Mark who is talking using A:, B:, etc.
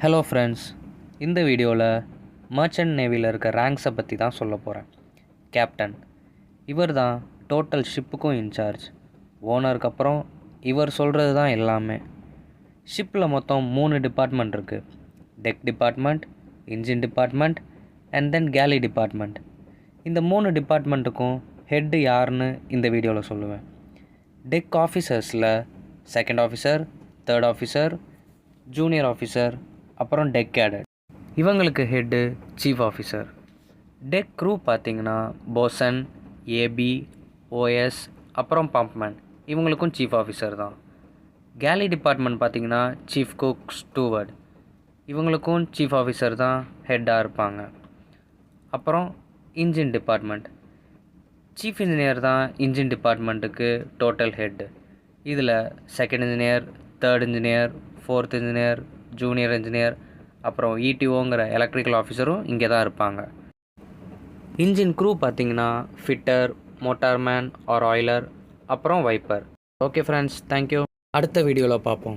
A: Hello friends, இந்த வீடியோவில் merchant நேவியில் இருக்க ரேங்க்ஸை பற்றி தான் சொல்ல போகிறேன். கேப்டன் இவர் தான் டோட்டல் ஷிப்புக்கும் இன்சார்ஜ். ஓனருக்கு அப்புறம் இவர் சொல்கிறது தான் எல்லாமே. ஷிப்பில் மொத்தம் 3 டிபார்ட்மெண்ட் இருக்குது. Tech department, engine department and then கேலி டிபார்ட்மெண்ட். இந்த 3 டிபார்ட்மெண்ட்டுக்கும் ஹெட்டு யாருன்னு இந்த வீடியோவில் சொல்லுவேன். டெக் ஆஃபீஸர்ஸில் second officer, third officer, junior officer, அப்புறம் டெக் கேடட். இவங்களுக்கு head chief officer. Deck crew பார்த்திங்கன்னா போசன், ஏபி, ஓஎஸ், அப்புறம் பம்ப்மேன். இவங்களுக்கும் சீஃப் ஆஃபீஸர் தான். கேலி டிபார்ட்மெண்ட் பார்த்திங்கன்னா சீஃப் குக், ஸ்டூவர்ட். இவங்களுக்கும் சீஃப் ஆஃபீஸர் தான் ஹெட்டாக இருப்பாங்க. அப்புறம் இன்ஜின் டிபார்ட்மெண்ட். சீஃப் இன்ஜினியர் தான் இன்ஜின் டிபார்ட்மெண்ட்டுக்கு டோட்டல் ஹெட்டு. இதில் second engineer, third engineer, fourth engineer, junior engineer, அப்புறம் இடிஓங்கிற எலக்ட்ரிக்கல் ஆஃபீஸரும் இங்கே தான் இருப்பாங்க. இன்ஜின் க்ரூ பார்த்திங்கன்னா ஃபிட்டர், மோட்டார்மேன் ஆர் ஆயிலர், அப்புறம் வைப்பர். Okay friends, thank you. அடுத்த வீடியோவில் பார்ப்போம்.